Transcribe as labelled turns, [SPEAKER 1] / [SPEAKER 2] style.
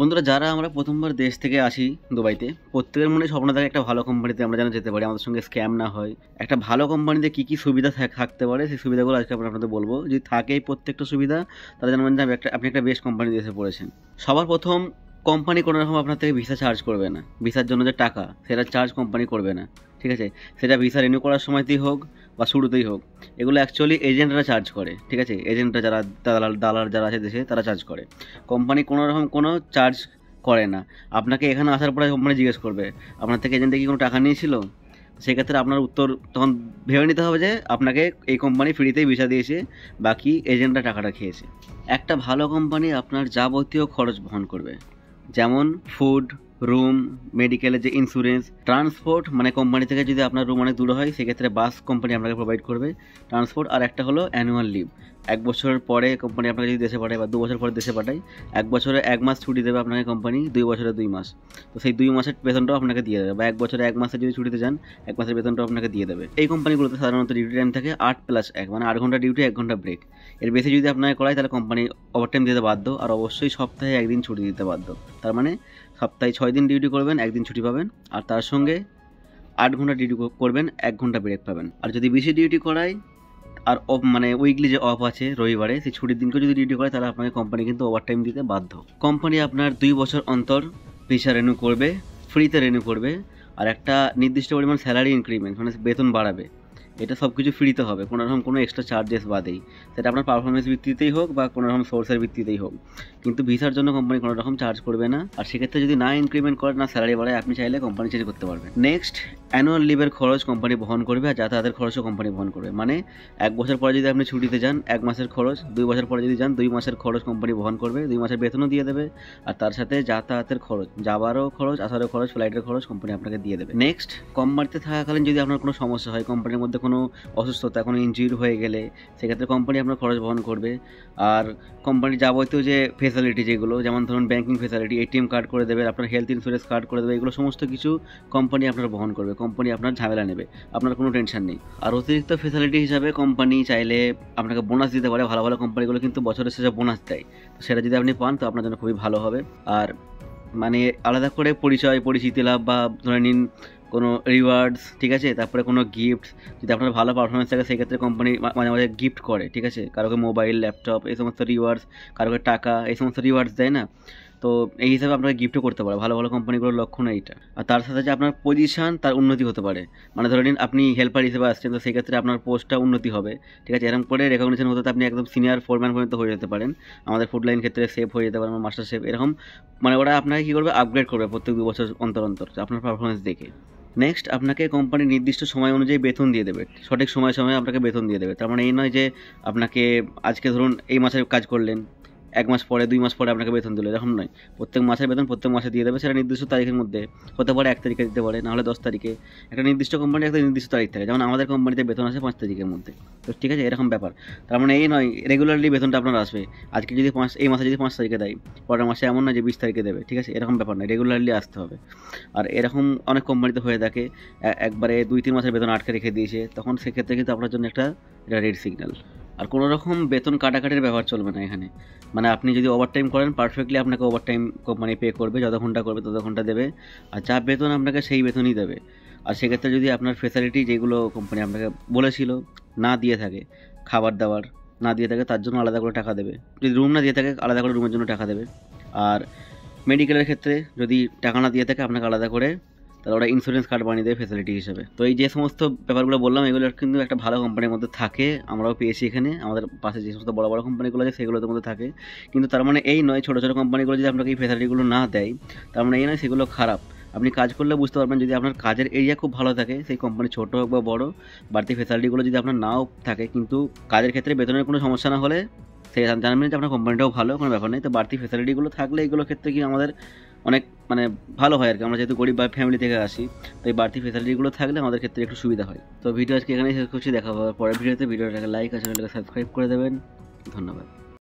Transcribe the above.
[SPEAKER 1] বন্ধুরা, যারা আমরা প্রথমবার দেশ থেকে আসি দুবাইতে, প্রত্যেকের মনে স্বপ্ন থাকে একটা ভালো কোম্পানিতে আমরা যেন যেতে পারি, আমাদের সঙ্গে স্ক্যাম না হয়। একটা ভালো কোম্পানিতে কী কী সুবিধা থাকতে পারে সেই সুবিধাগুলো আজকে আমরা আপনাদের বলবো। যদি থাকে এই প্রত্যেকটা সুবিধা, তাহলে জানবেন যে আপনি একটা বেস্ট কোম্পানিতে এসে পড়েছেন। সবার প্রথম, কোম্পানি কোনো রকম আপনার থেকে ভিসা চার্জ করবে না। ভিসার জন্য যে টাকা, সেটা চার্জ কোম্পানি করবে না, ঠিক আছে? সেটা ভিসা রিনিউ করার সময়তেই হোক বা শুরুতেই হোক, এগুলো অ্যাকচুয়ালি এজেন্টরা চার্জ করে, ঠিক আছে? এজেন্টরা যারা দালাল যারা আছে দেশে, তারা চার্জ করে। কোম্পানি কোনো রকম কোনো চার্জ করে না। আপনাকে এখানে আসার পরে কোম্পানি জিজ্ঞেস করবে আপনার থেকে এজেন্টে কি কোনো টাকা নিয়েছিল। সেক্ষেত্রে আপনার উত্তর তখন ভেবে নিতে হবে যে আপনাকে এই কোম্পানি ফ্রিতেই ভিসা দিয়েছে, বাকি এজেন্টরা টাকাটা খেয়েছে। একটা ভালো কোম্পানি আপনার যাবতীয় খরচ বহন করবে, যেমন ফুড, রুম, মেডিকেলের যে ইন্স্যুরেন্স, ট্রান্সপোর্ট, মানে কোম্পানি থেকে যদি আপনার রুম অনেক দূরে হয় সেক্ষেত্রে বাস কোম্পানি আপনাকে প্রোভাইড করবে ট্রান্সপোর্ট। আর একটা হলো অ্যানুয়াল লিভ। 1 বছরের পরে কোম্পানি আপনাকে যদি দেশে পাঠায় বা 2 বছর পরে দেশে পাঠায়, 1 বছরে 1 মাস ছুটি দেবে আপনাকে কোম্পানি, 2 বছরে 2 মাস। তো সেই 2 মাসের বেতনটাও আপনাকে দিয়ে দেবে, বা 1 বছরে 1 মাসে যদি ছুটিতে যান 1 মাসের বেতনটাও আপনাকে দিয়ে দেবে। এই কোম্পানিগুলোতে সাধারণত ডিউটি টাইম থাকে 8+1, মানে 8 ঘন্টা ডিউটি, 1 ঘন্টা ব্রেক। এর বেশি যদি আপনাকে করায় তাহলে কোম্পানি ওভারটাইম দিতে বাধ্য, আর অবশ্যই সপ্তাহে 1 দিন ছুটি দিতে বাধ্য। তার মানে সপ্তাহে 6 দিন ডিউটি করবেন, 1 দিন ছুটি পাবেন, আর তার সঙ্গে 8 ঘন্টা ডিউটি করবেন, 1 ঘন্টা ব্রেক পাবেন। আর যদি বেশি ডিউটি করায় আর মানে উইকলি যে অফ আছে রবিবারে, সেই ছুটির দিনকে যদি ডিউটি করে, তাহলে আপনাকে কোম্পানি কিন্তু ওভারটাইম দিতে বাধ্য। কোম্পানি আপনার 2 বছর অন্তর ভিসা রিনিউ করবে, ফ্রিতে রিনিউ করবে, আর একটা নির্দিষ্ট পরিমাণ স্যালারি ইনক্রিমেন্ট, মানে বেতন বাড়াবে। এটা সব কিছু ফ্রিতে হবে, কোনো রকম কোনো এক্সট্রা চার্জেস বাদেই। সেটা আপনার পারফরমেন্স ভিত্তিতেই হোক বা কোনো রকম সোর্সের ভিত্তিতেই হোক, কিন্তু ভিসার জন্য কোম্পানি কোনো রকম চার্জ করবে না। আর সেক্ষেত্রে যদি না ইনক্রিমেন্ট করে, না স্যালারি বাড়ায়, আপনি চাইলে কোম্পানি চেঞ্জ করতে পারবেন। নেক্সট, অ্যানুয়াল লিভের খরচ কোম্পানি বহন করবে, আর যাতায়াতের খরচও কোম্পানি বহন করবে। মানে 1 বছর পরে যদি আপনি ছুটিতে যান, 1 মাসের খরচ, 2 বছর পরে যদি যান 2 মাসের খরচ কোম্পানি বহন করবে, 2 মাসের বেতনও দিয়ে দেবে, আর তার সাথে যাতায়াতের খরচ, যাবারও খরচ, আসারও খরচ, ফ্লাইটের খরচ কোম্পানি আপনাকে দিয়ে দেবে। নেক্সট, কোম্পানিতে থাকাকালীন যদি আপনার কোনো সমস্যা হয়, কোম্পানির মধ্যে কোনো অসুস্থতা, কোনো ইনজিউরি হয়ে গেলে, সেক্ষেত্রে কোম্পানি আপনার খরচ বহন করবে। আর কোম্পানির যাবতীয় যে ফেসিলিটি, যেগুলো যেমন ধরুন ব্যাঙ্কিং ফেসিলিটি, এটিএম কার্ড করে দেবে, আপনার হেলথ ইন্স্যুরেন্স কার্ড করে দেবে, এগুলো সমস্ত কিছু কোম্পানি আপনার বহন করবে। কোম্পানি আপনার ঝামেলা নেবে, আপনার কোনো টেনশন নেই। আর অতিরিক্ত ফেসিলিটি হিসাবে কোম্পানি চাইলে আপনাকে বোনাস দিতে পারে। ভালো ভালো কোম্পানিগুলো কিন্তু বছরের শেষে বোনাস দেয়, তো সেটা যদি আপনি পান তো আপনার জন্য খুবই ভালো হবে। আর মানে আলাদা করে পরিচিতি লাভ, বা ধরে নিন কোনো রিওয়ার্ডস, ঠিক আছে, তারপরে কোনো গিফট, যদি আপনার ভালো পারফরমেন্স থাকে সেক্ষেত্রে কোম্পানি মাঝে মাঝে গিফট করে, ঠিক আছে? কারোকে মোবাইল, ল্যাপটপ, এই সমস্ত রিওয়ার্ডস, কারোকে টাকা, এই সমস্ত রিওয়ার্ডস দেয় না? তো এই হিসাবে আপনাকে গিফটও করতে পারে ভালো ভালো কোম্পানিগুলোর লক্ষণ এইটা। আর তার সাথে যে আপনার পজিশন, তার উন্নতি হতে পারে। মানে ধরে নিন আপনি হেল্পার হিসেবে আসছেন, তো সেক্ষেত্রে আপনার পোস্টটা উন্নতি হবে, ঠিক আছে? এরকম করে রেকগনিশন হতে আপনি একদম সিনিয়র ফোরম্যান পর্যন্ত হয়ে যেতে পারেন। আমাদের ফুড লাইন ক্ষেত্রে শেফ হয়ে যেতে পারেন, মাস্টার শেফ, এরকম। মানে ওরা আপনাকে কী করবে, আপগ্রেড করবে প্রত্যেক 2 বছর অন্তর অন্তর আপনার পারফরমেন্স দেখে। নেক্সট, আপনাকে কোম্পানি নির্দিষ্ট সময় অনুযায়ী বেতন দিয়ে দেবে, সঠিক সময়ে আপনাকে বেতন দিয়ে দেবে। তার মানে এই নয় যে আপনাকে আজকে ধরুন এই মাসে কাজ করলেন, 1 মাস পরে, 2 মাস পরে আপনাকে বেতন দিল, এরকম নয়। প্রত্যেক মাসের বেতন প্রত্যেক মাসে দিয়ে দেবে। সেটা নির্দিষ্ট তারিখের মধ্যে হতে পারে, 1 তারিখে দিতে পারে, নাহলে 10 তারিখে। একটা নির্দিষ্ট কোম্পানি একটা নির্দিষ্ট তারিখ থাকে, যেমন আমাদের কোম্পানিতে বেতন আসে 5 তারিখের মধ্যে। তো ঠিক আছে, এরকম ব্যাপার। তার মানে এই নয় রেগুলারলি বেতনটা আপনার আসবে। আজকে যদি এই মাসে যদি 5 তারিখে দেয়, পরের মাসে এমন নয় যে 20 তারিখে দেবে, ঠিক আছে? এরকম ব্যাপার নয়, রেগুলারলি আসতে হবে। আর এরকম অনেক কোম্পানিতে হয়ে থাকে, একবারে 2-3 মাসের বেতন আটকে রেখে দিয়েছে, তখন সেক্ষেত্রে কিন্তু আপনার জন্য এটা রেড সিগন্যাল। আর কোনো রকম বেতন কাটাকাটির ব্যবহার চলবে না এখানে। মানে আপনি যদি ওভারটাইম করেন, পারফেক্টলি আপনাকে ওভারটাইম কোম্পানি পে করবে, যত ঘন্টা করবে তত ঘন্টা দেবে, আর যা বেতন আপনাকে সেই বেতনই দেবে। আর সেক্ষেত্রে যদি আপনার ফেসিলিটি যেগুলো কোম্পানি আপনাকে বলেছিল না দিয়ে থাকে, খাবার দাবার না দিয়ে থাকে, তার জন্য আলাদা করে টাকা দেবে। যদি রুম না দিয়ে থাকে, আলাদা করে রুমের জন্য টাকা দেবে। আর মেডিকেলের ক্ষেত্রে যদি টাকা না দিয়ে থাকে, আপনাকে আলাদা করে তাহলে ওরা ইন্স্যুরেন্স কার্ড বানিয়ে দেবে ফেসিলিটি হিসেবে। তো এই যে সমস্ত ব্যাপারগুলো বললাম, এগুলো কিন্তু একটা ভালো কোম্পানির মধ্যে থাকে, আমরাও পেয়েছি এখানে। আমাদের পাশে যে সমস্ত বড় বড় কোম্পানিগুলো আছে সেগুলোর মধ্যে থাকে। কিন্তু তার মানে এই নয় ছোটো ছোটো কোম্পানিগুলো যদি আপনাকে এই ফেসিলিটিগুলো না দেয়, তার মানে এই নয় সেগুলো খারাপ। আপনি কাজ করলে বুঝতে পারবেন, যদি আপনার কাজের এরিয়া খুব ভালো থাকে, সেই কোম্পানি ছোটো হোক বা বড়ো, বাড়তি ফেসিলিটিগুলো যদি আপনার নাও থাকে, কিন্তু কাজের ক্ষেত্রে বেতনের কোনো সমস্যা না হলে, সে জানবেন যে আপনার কোম্পানিটাও ভালো, কোনো ব্যাপার নেই। তো বাড়তি ফেসিলিটিগুলো থাকলে এগুলোর ক্ষেত্রে কি আমাদের অনেক মানে ভালো হয় আর কি। আমরা যেহেতু গরিব বা ফ্যামিলি থেকে আসি, তো এই বাড়তি ফেসিলিটিগুলো থাকলে আমাদের ক্ষেত্রে একটু সুবিধা হয়। তো ভিডিও আজকে এখানেই শেষ করছি, দেখা হবে পরের ভিডিওতে। ভিডিওটাকে লাইক আর চ্যানেলটাকে সাবস্ক্রাইব করে দেবেন। ধন্যবাদ।